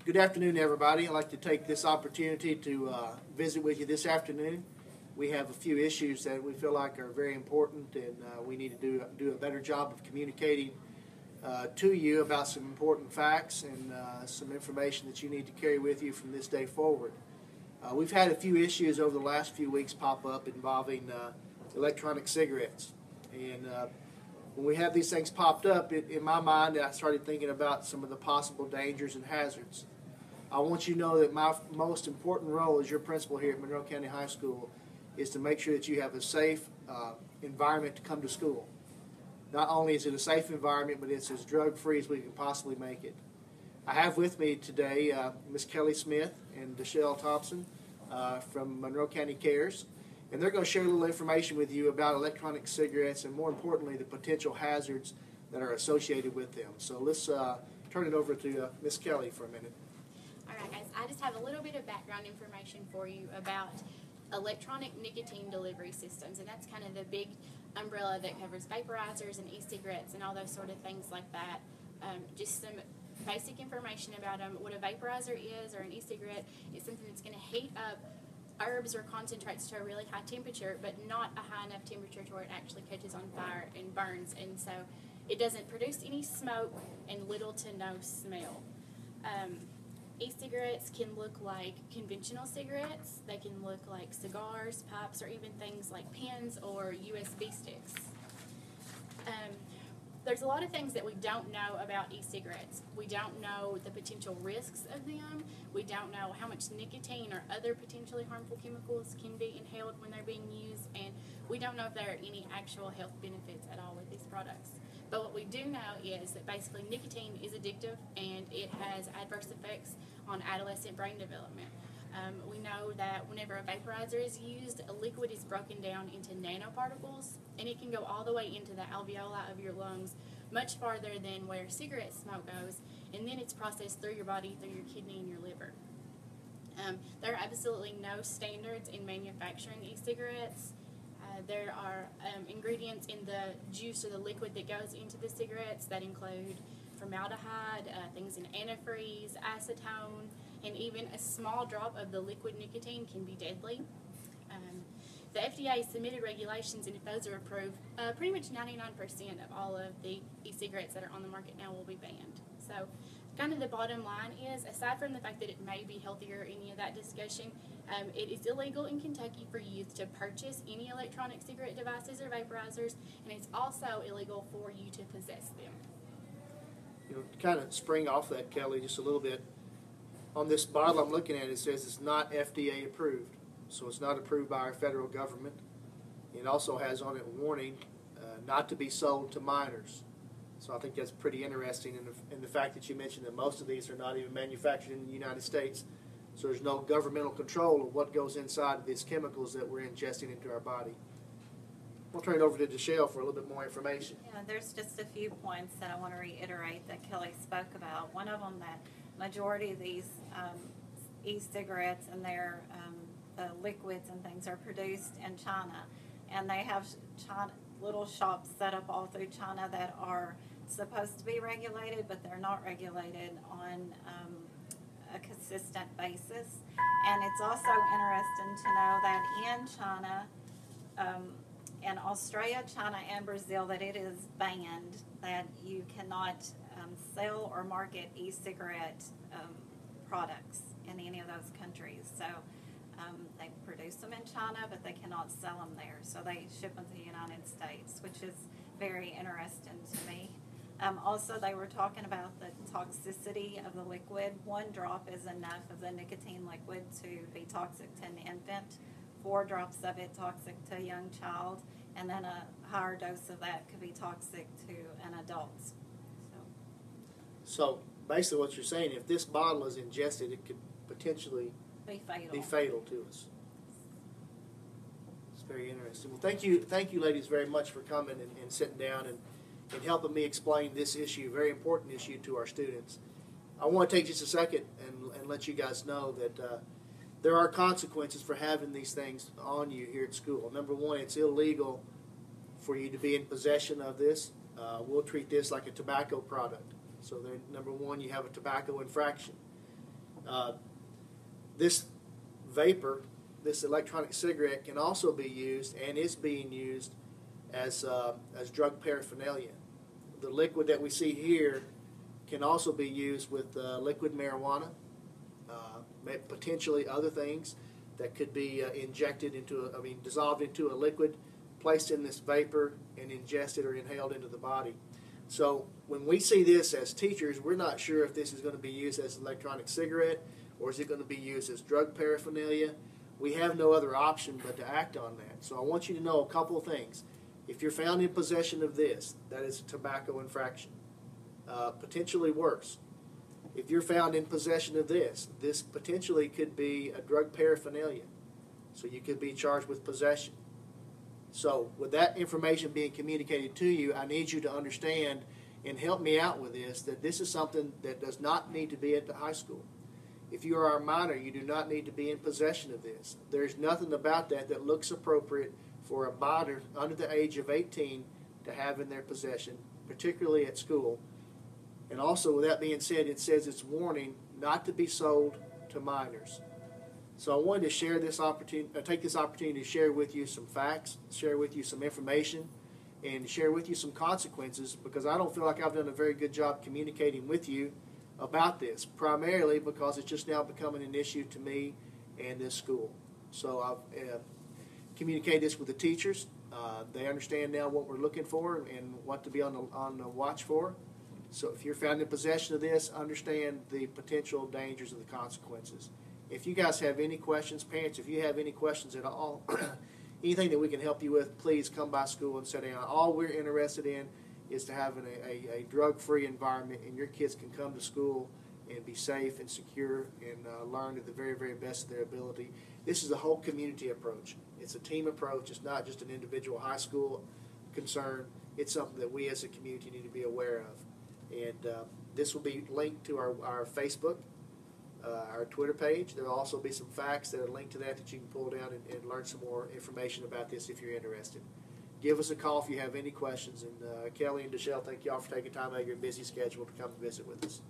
Good afternoon, everybody. I'd like to take this opportunity to visit with you this afternoon. We have a few issues that we feel like are very important, and we need to do a better job of communicating to you about some important facts and some information that you need to carry with you from this day forward. We've had a few issues over the last few weeks pop up involving electronic cigarettes, and when we have these things popped up, in my mind, I started thinking about some of the possible dangers and hazards. I want you to know that my most important role as your principal here at Monroe County High School is to make sure that you have a safe environment to come to school. Not only is it a safe environment, but it's as drug-free as we can possibly make it. I have with me today Ms. Kelly Smith and Deshelle Thompson from Monroe County Cares, and they're going to share a little information with you about electronic cigarettes and, more importantly, the potential hazards that are associated with them. So let's turn it over to Ms. Kelly for a minute. All right, guys, I just have a little bit of background information for you about electronic nicotine delivery systems, and that's kind of the big umbrella that covers vaporizers and e-cigarettes and all those sort of things like that. Just some basic information about them. What a vaporizer is, or an e-cigarette, is something that's going to heat up herbs or concentrates to a really high temperature, but not a high enough temperature to where it actually catches on fire and burns, and so it doesn't produce any smoke and little to no smell. E-cigarettes can look like conventional cigarettes. They can look like cigars, pipes, or even things like pens or USB sticks. There's a lot of things that we don't know about e-cigarettes. We don't know the potential risks of them. We don't know how much nicotine or other potentially harmful chemicals can be inhaled when they're being used, and we don't know if there are any actual health benefits at all with these products. But what we do know is that basically nicotine is addictive, and it has adverse effects on adolescent brain development. We know that whenever a vaporizer is used, a liquid is broken down into nanoparticles, and it can go all the way into the alveoli of your lungs, much farther than where cigarette smoke goes, and then it's processed through your body, through your kidney and your liver. There are absolutely no standards in manufacturing e-cigarettes. There are ingredients in the juice or the liquid that goes into the cigarettes that include formaldehyde, things in antifreeze, acetone, and even a small drop of the liquid nicotine can be deadly. The FDA submitted regulations, and if those are approved, pretty much 99% of all of the e-cigarettes that are on the market now will be banned. So kind of the bottom line is, aside from the fact that it may be healthier, any of that discussion, it is illegal in Kentucky for youth to purchase any electronic cigarette devices or vaporizers, and it's also illegal for you to possess them. You know, to kind of spring off that, Kelly, just a little bit, on this bottle I'm looking at, it says it's not FDA approved, so it's not approved by our federal government. It also has on it warning not to be sold to minors. So I think that's pretty interesting, in the fact that you mentioned that most of these are not even manufactured in the United States, so there's no governmental control of what goes inside of these chemicals that we're ingesting into our body. I'll turn it over to Deshelle for a little bit more information. Yeah, there's just a few points that I want to reiterate that Kelly spoke about. One of them, that majority of these e-cigarettes and their liquids and things are produced in China, and they have little shops set up all through China that are supposed to be regulated, but they're not regulated on a consistent basis. And it's also interesting to know that in China, in Australia, China, and Brazil, that it is banned that you cannot sell or market e-cigarette products in any of those countries. So they produce them in China, but they cannot sell them there. So they ship them to the United States, which is very interesting to me. Also, they were talking about the toxicity of the liquid. 1 drop is enough of the nicotine liquid to be toxic to an infant. 4 drops of it toxic to a young child, and then a higher dose of that could be toxic to an adult. So basically what you're saying, if this bottle is ingested, it could potentially be fatal to us. It's very interesting. Well, thank you ladies very much for coming and sitting down and helping me explain this issue, very important issue to our students. I want to take just a second and let you guys know that there are consequences for having these things on you here at school. Number one, it's illegal for you to be in possession of this. We'll treat this like a tobacco product. So number one, you have a tobacco infraction. This vapor, this electronic cigarette, can also be used and is being used as drug paraphernalia. The liquid that we see here can also be used with liquid marijuana, potentially other things that could be injected into, dissolved into a liquid, placed in this vapor, and ingested or inhaled into the body. So when we see this as teachers, we're not sure if this is going to be used as an electronic cigarette or is it going to be used as drug paraphernalia. We have no other option but to act on that. So I want you to know a couple of things. If you're found in possession of this, that is a tobacco infraction. Potentially worse. If you're found in possession of this, this potentially could be a drug paraphernalia. So you could be charged with possession. So with that information being communicated to you, I need you to understand and help me out with this, that this is something that does not need to be at the high school. If you are a minor, you do not need to be in possession of this. There's nothing about that that looks appropriate for a minor under the age of 18 to have in their possession, particularly at school. And also, with that being said, it says it's warning not to be sold to minors. So I wanted to share this opportunity, take this opportunity to share with you some facts, share with you some information, and share with you some consequences, because I don't feel like I've done a very good job communicating with you about this, primarily because it's just now becoming an issue to me and this school. So I've communicated this with the teachers. They understand now what we're looking for and what to be on the watch for. So if you're found in possession of this, understand the potential dangers and the consequences. If you guys have any questions, parents, if you have any questions at all, anything that we can help you with, please come by school and sit down. All we're interested in is to have a drug-free environment, and your kids can come to school and be safe and secure and learn to the very, very best of their ability. This is a whole community approach. It's a team approach. It's not just an individual high school concern. It's something that we as a community need to be aware of. And this will be linked to our Facebook, our Twitter page. There will also be some facts that are linked to that you can pull down and learn some more information about this if you're interested. Give us a call if you have any questions. And Kelly and Deshelle, thank you all for taking time out of your busy schedule to come visit with us.